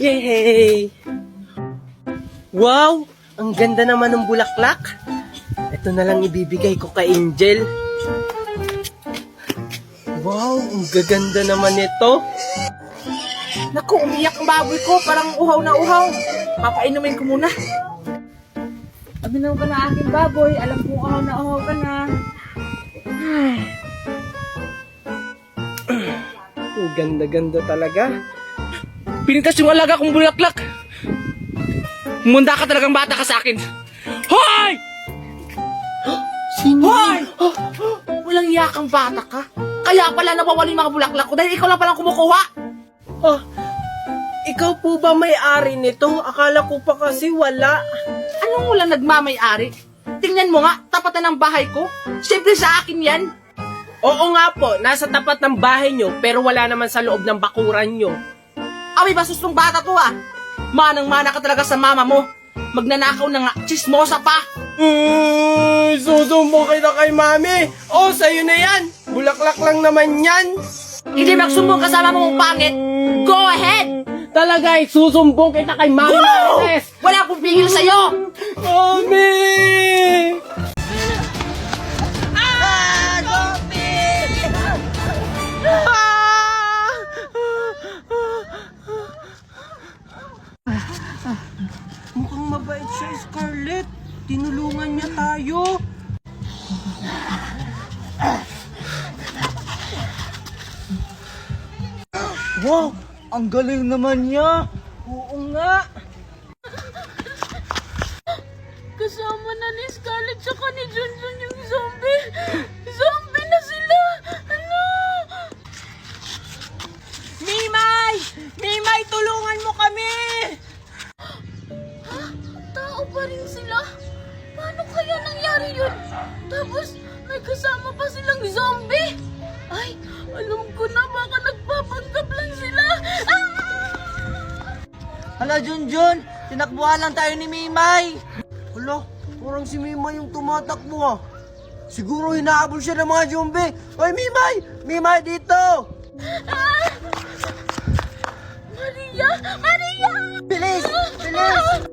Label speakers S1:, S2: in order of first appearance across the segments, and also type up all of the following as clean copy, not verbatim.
S1: Yay! Wow! Ang ganda naman ng bulaklak. Ito na lang ibibigay ko kay Angel. Wow! Ang gaganda naman ito.
S2: Naku, umiyak ang baboy ko. Parang uhaw na uhaw. Papainumin ko muna. Aminaw ka na aking baboy. Alam kong uhaw na uhaw ka na.
S1: Ang ganda-ganda talaga. Pinitas yung alaga kong bulaklak. Munda ka talagang bata ka sa akin. Hoy!
S2: Sino? Hoy! Walang iyakang bata ka. Kaya pala nawawala yung mga bulaklak ko dahil ikaw lang palang kumukuha.
S1: Ah, ikaw po ba may-ari nito? Akala ko pa kasi wala.
S2: Anong walang nagmamay-ari? Tingnan mo nga, tapat na ng bahay ko. Siyempre sa akin yan.
S1: Oo nga po, nasa tapat ng bahay nyo, pero wala naman sa loob ng bakuran nyo.
S2: Away basos tong bata to ah. Manang-mana ka talaga sa mama mo. Magnanakaw na nga, chismosa pa.
S1: Susumbong kita kay mami. Oh, sa'yo na yan. Bulaklak lang naman yan.
S2: Hindi magsumbong kasama mo mong pangit. Go ahead!
S1: Talaga, susumbong kita kay mami. Marites.
S2: Wala akong pigil sa'yo!
S1: Mami! Mukhang mabait siya, Scarlett. Tinulungan niya tayo. Wow! Ang galing naman niya. Oo nga.
S3: Kasama na ni Scarlett tsaka ni Junjun yung zombie. Zombie na sila! Ano?
S1: Mimay! Mimay, tulungan mo kami!
S3: Ha? Tao pa rin sila? Paano kaya nangyari yun? Tapos may kasama pa silang zombie? Ay, alam ko na, baka nagpapanggap lang sila. Ah!
S4: Hala, Junjun! Tinakbuhan lang tayo ni Mimay!
S1: Hala, parang si Mimay yung tumatakbo ah. Siguro hinahabol siya ng mga zombie. Hoy, Mimay! Mimay, dito!
S3: Ah! Maria! Maria!
S4: Bilis! Bilis!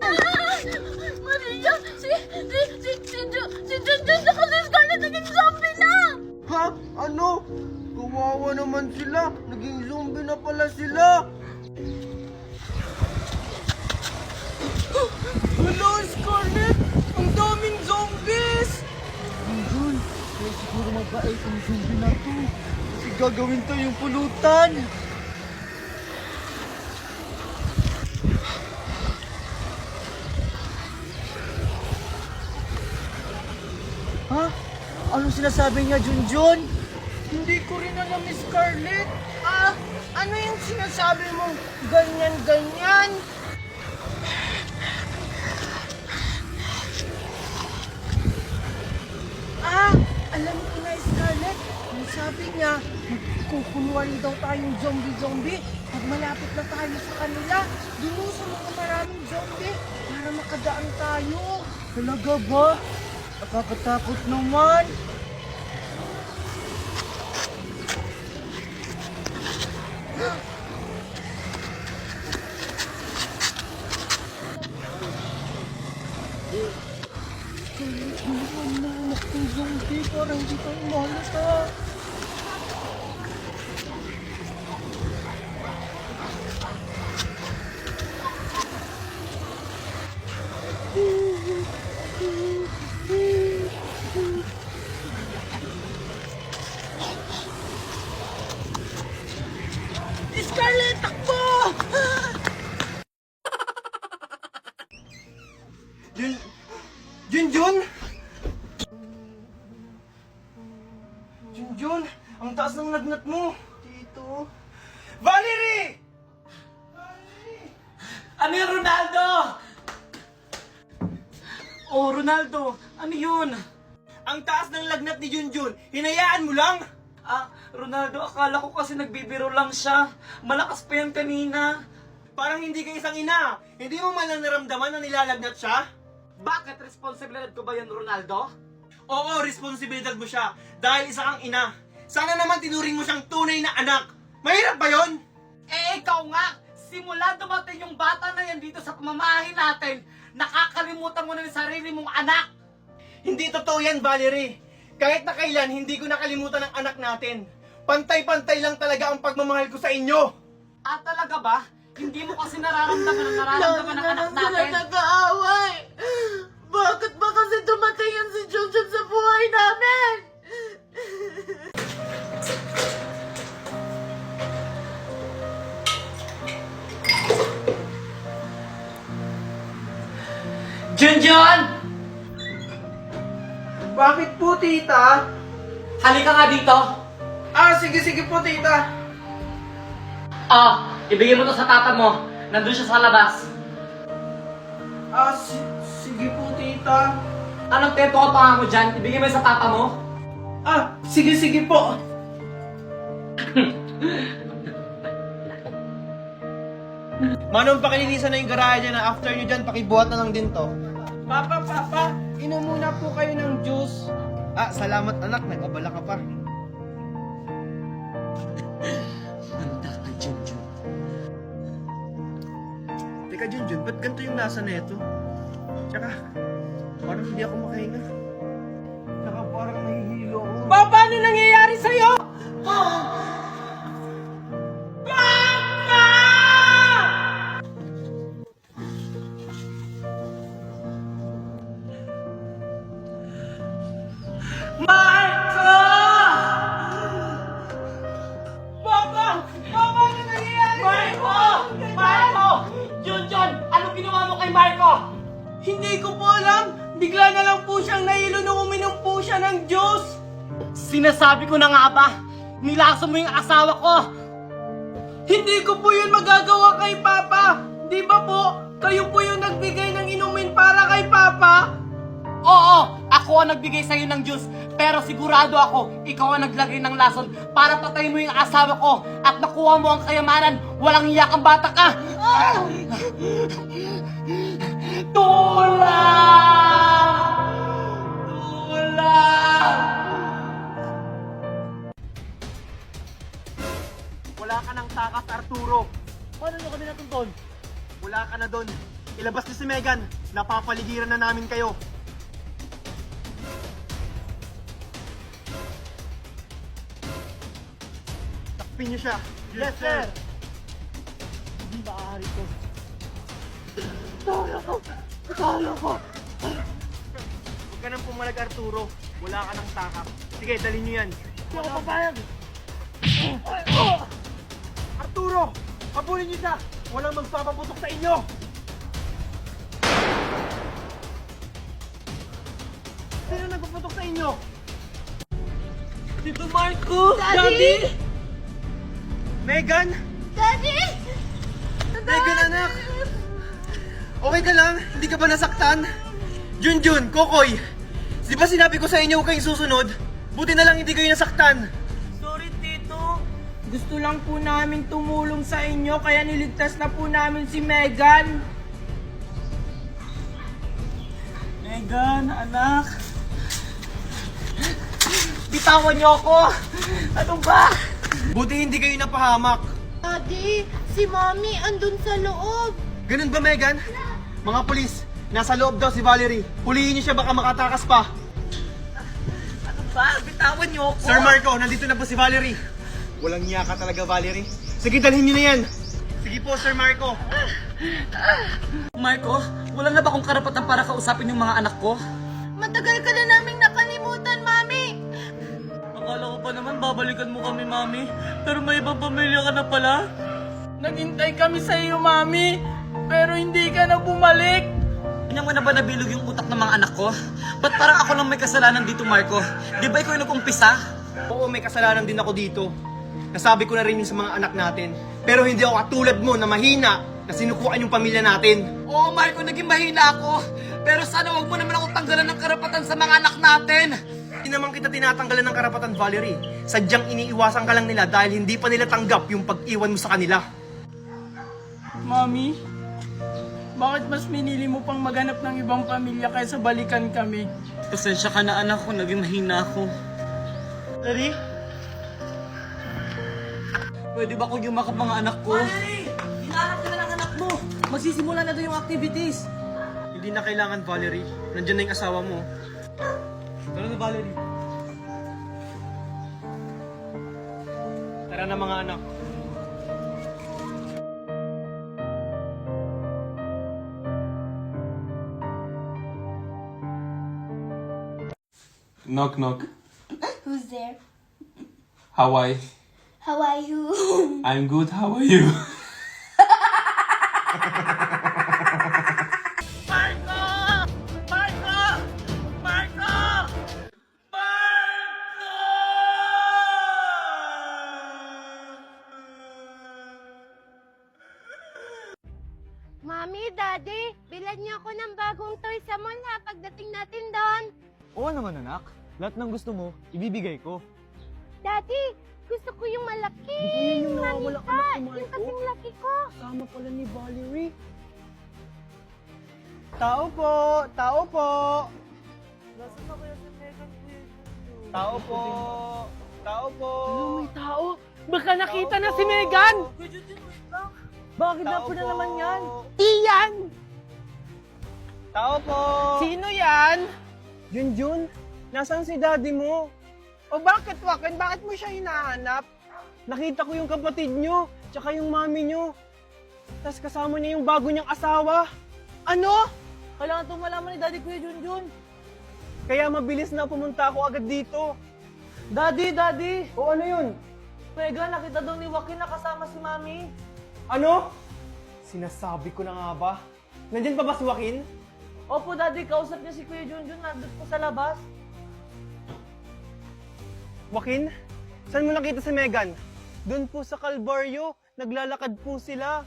S3: Maria! Si Junjun tsaka si Scarlett naging zombie na!
S1: Ha? Ano? Kawawa naman sila. Naging zombie na pala sila. Hello, Scarlett! Ang daming zombies!
S4: Junjun, kaya siguro mabait ang zombie na to. Kasi gagawin to yung pulutan. Ha? Ano sinasabi niya, Junjun?
S1: Hindi ko rin alam, Miss Scarlett. Ah, ano yung sinasabi mo? Ganyan-ganyan? Ah, alam ko na, Scarlett. Ang sabi niya, kukunuan daw tayong zombie-zombie. Pag malapit na tayo sa kanila, dun sa mga maraming zombie para makadaan tayo.
S4: Talaga ba? Nakakatakot naman.
S1: Ang zombie, parang hindi tayo mahalata. Scarlett, takbo! Junjun? Junjun, ang taas ng lagnat mo. Dito. Valerie!
S5: Ano yun, Ronaldo? Oh, Ronaldo, ano yun?
S1: Ang taas ng lagnat ni Junjun, hinayaan mo lang?
S5: Ah, Ronaldo, akala ko kasi nagbibiro lang siya. Malakas pa yan kanina.
S1: Parang hindi ka isang ina. Hindi mo man lang naramdaman na nilalagnat siya?
S5: Bakit responsibilidad ko ba yan, Ronaldo?
S1: Oo, responsibilidad mo siya. Dahil isa kang ina. Sana naman tinuring mo siyang tunay na anak. Mahirap ba yon?
S5: Eh, ikaw nga! Simula dumating yung bata na yan dito sa pamamahay natin, nakakalimutan mo na yung sarili mong anak.
S6: Hindi totoo yan, Valerie. Kahit na kailan, hindi ko nakalimutan ang anak natin. Pantay-pantay lang talaga ang pagmamahal ko sa inyo.
S5: At talaga ba? Hindi mo kasi nararamdaman ang nararamdaman ng anak natin.
S3: nag-aaway. Bakit ba kasi dumating yan si Junjun sa buhay namin?
S5: Junjun!
S2: Bakit po, tita?
S5: Halika nga dito.
S2: Sige po, tita.
S5: Ibigay mo to sa tata mo. Nandun siya sa labas.
S2: Sige po, tita.
S5: Anong tempo ka pa mo dyan? Ibigay mo sa tata mo.
S2: Sige po.
S6: Manong pakilinisan na yung garahe dyan na after nyo dyan, pakibuhat na lang din to.
S2: Papa, inom muna po kayo ng juice.
S6: Salamat anak, nag-abala ka pa. Teka Junjun, ba't ganito yung lasa na ito? Tsaka, parang hindi ako makahinga. Tsaka parang nahihilo ako.
S2: Papa, ano nangyayari sa'yo?
S5: Marco!
S2: Papa, ano nangyayari
S5: Marco! Marco! Junjun! Anong ginawa mo kay Marco?
S2: Hindi ko po alam. Bigla na lang po siyang nahilo nung uminom po siya ng juice.
S5: Sinasabi ko na nga ba? Nilaso mo yung asawa ko!
S2: Hindi ko po yun magagawa kay Papa. Di ba po, kayo po yung nagbigay ng inumin para kay Papa?
S5: Oo! Ako ang nagbigay sa'yo ng juice. Pero sigurado ako, ikaw ang naglagay ng lason para patayin mo yung asawa ko at nakuha mo ang kayamanan. Walang iyak ang bata ka! Tulang! Tulang!
S6: Wala ka ng takas, Arturo.
S4: Paano nyo kami natuntun?
S6: Wala ka na doon. Ilabas niyo si Megan. Napapaligiran na namin kayo. Takpin niyo siya.
S4: Yes, sir! Hindi maaari to.
S6: Huwag ka nang pumalag, Arturo. Wala ka ng takas. Sige, dalhin niyo yan.
S4: Hindi ako papayag!
S6: Arturo! Habulin niyo siya! Walang magpapaputok sa inyo! Sino nagpaputok sa inyo?
S2: Tito Marco! Daddy!
S6: Megan!
S3: Daddy!
S6: Megan, anak! Okay ka lang? Hindi ka ba nasaktan? Junjun, Kokoy! Di ba sinabi ko sa inyo huwag kayong susunod? Buti na lang hindi kayo nasaktan!
S2: Sorry, Tito. Gusto lang po namin tumulong sa inyo kaya niligtas na po namin si Megan.
S5: Megan, anak. Bitawan niyo ako. Ano ba?
S6: Buti hindi kayo napahamak.
S3: Daddy, si Mommy andun sa loob.
S6: Ganun ba, Megan? Mga pulis, nasa loob daw si Valerie. Hulihin niyo siya baka makatakas pa.
S5: Ano ba? Bitawan niyo ako.
S6: Sir Marco, nandito na po si Valerie. Walang niya ka talaga, Valerie. Sige, dalhin niyo na yan. Sige po, Sir Marco.
S5: Marco, wala na ba akong karapatan para kausapin yung mga anak ko?
S3: Matagal ka na naming nakalimutan, Mami.
S5: Akala ko pa naman babalikan mo kami, Mami. Pero may ibang pamilya ka na pala.
S2: Naghintay kami sa iyo, Mami. Pero hindi ka na bumalik.
S5: Kanya mo na ba nabilog yung utak ng mga anak ko? Ba't parang ako lang may kasalanan dito, Marco? Di ba ikaw yung nag-umpisa?
S6: Oo, may kasalanan din ako dito. Nasabi ko na rin yun sa mga anak natin. Pero hindi ako katulad mo na mahina na sinukuan yung pamilya natin.
S5: Oo, Marco, naging mahina ako. Pero sana wag mo naman ako tanggalan ng karapatan sa mga anak natin.
S6: Hindi naman kita tinatanggalan ng karapatan, Valerie. Sadyang iniiwasan ka lang nila dahil hindi pa nila tanggap yung pag-iwan mo sa kanila.
S2: Mami, bakit mas minili mo pang maghanap ng ibang pamilya kaysa balikan kami?
S5: Pasensya ka na, anak ko. Naging mahina ako.
S6: Daddy?
S5: Pwede ba kung yumakap mga anak ko?
S2: Hinahanap magsisimula na doon yung activities.
S6: Hindi na kailangan, Valerie. Nandiyan na yung asawa mo.
S2: Tara na, Valerie.
S6: Tara na mga anak.
S7: Knock knock.
S3: Who's there?
S7: How are you?
S3: How are you?
S7: I'm good. How are you?
S3: Mami, Daddy, bilhan niyo ako ng bagong toy sa mall ha pagdating natin doon.
S4: Oo naman anak. Lahat ng gusto mo, ibibigay ko.
S3: Daddy, gusto ko yung malaki.
S4: Yun yung nawawala ka na
S3: Yung
S4: kumain ko.
S3: kasing laki ko.
S4: Kasama pala ni Valerie. Tao po! Tao po! Tao po! Tao po!
S2: May tao. Baka nakita na si Megan. Bakit
S4: Tao
S2: na
S4: po.
S2: naman yan? Iyan!
S4: Tao po!
S2: Sino yan?
S4: Junjun, nasaan si daddy mo?
S2: O bakit, Wakan? Bakit mo siya hinahanap?
S4: Nakita ko yung kapatid nyo, tsaka yung mami nyo. Tapos kasama niya yung bago niyang asawa.
S2: Ano? Kailangan itong malaman ni Daddy Kuya Junjun.
S4: Kaya mabilis na pumunta ako agad dito.
S2: Daddy!
S4: O ano yun?
S2: Megan, nakita daw ni Joaquin na kasama si Mami.
S4: Ano? Sinasabi ko na nga ba? Nandyan pa ba si Joaquin?
S2: Opo, Daddy, kausap niya si Kuya Junjun. Nandun po sa labas.
S4: Joaquin? Saan mo nakita si Megan? Doon po sa Calvario. Naglalakad po sila.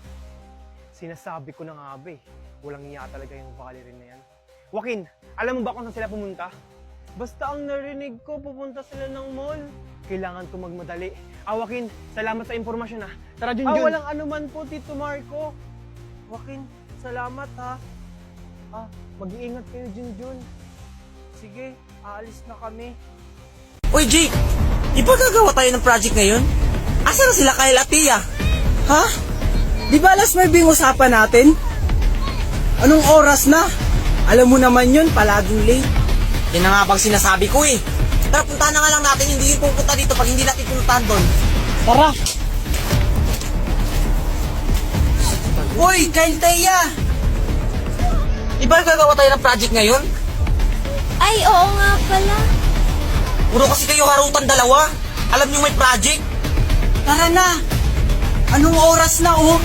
S4: Sinasabi ko na nga ba eh. Walang iya talaga yung Valerie na yan. Joaquin, alam mo ba kung saan sila pumunta? Basta ang narinig ko, pupunta sila ng mall. Kailangan ko magmadali. Joaquin, salamat sa impormasyon ha. Tara, Junjun. walang anuman po, Tito Marco. Joaquin, salamat ha. Mag-iingat kayo, Junjun.
S2: Sige, aalis na kami.
S8: Uy, Jake! Di ba gagawa tayo ng project ngayon? Asa na sila Kyle at Tia? Ha? Di ba last may usapan natin? Anong oras na? Alam mo naman yun, palaging late. Yan na nga bang sinasabi ko eh. Tara, punta na nga lang natin, hindi yun pupunta dito pag hindi natin puntahan doon. Tara! Uy, Kyle, Tia! Di ba gagawa tayo ng project ngayon?
S3: Ay, oo nga pala.
S8: Puro kasi kayo harutan dalawa. Alam niyo may project. Tara na. Anong oras na oh?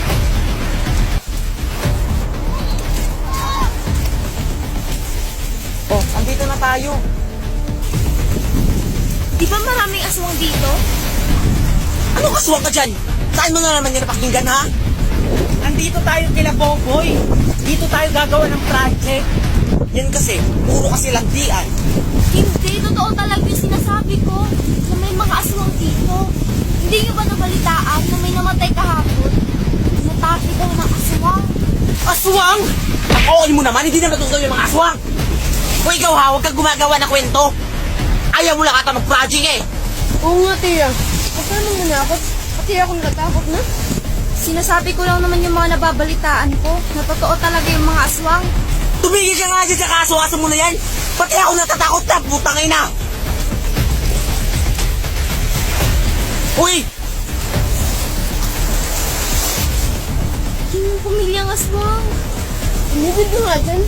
S8: Oh, andito na tayo.
S3: Di ba maraming aswang dito?
S8: Ano kaswang ka dyan? Saan mo na naman yan napakinggan ha? Andito tayo kila Boboy. Dito tayo gagawa ng project. Yan kasi, puro kasi landian.
S3: Hindi, totoo talaga yung sinasabi ko na may mga aswang dito. Hindi nyo ba nabalitaan na may namatay kahapon? Natake daw ng aswang.
S8: Aswang? Nakoon mo naman, hindi naman totoo yung mga aswang. Kung ikaw ha, huwag kang gumagawa ng kwento. Ayaw mo lang ata mag-project eh.
S3: Oo nga, Tia. Paano mo nakot? Pati ako natatakot na. Sinasabi ko lang naman yung mga nababalitaan ko na totoo talaga yung mga aswang.
S8: Tumigil ka nga dyan sa kaso-aso mo na yan. Pati ako natatakot na, putang ina. Uy!
S3: Yung pamilyang aswang. Inibig nga dyan.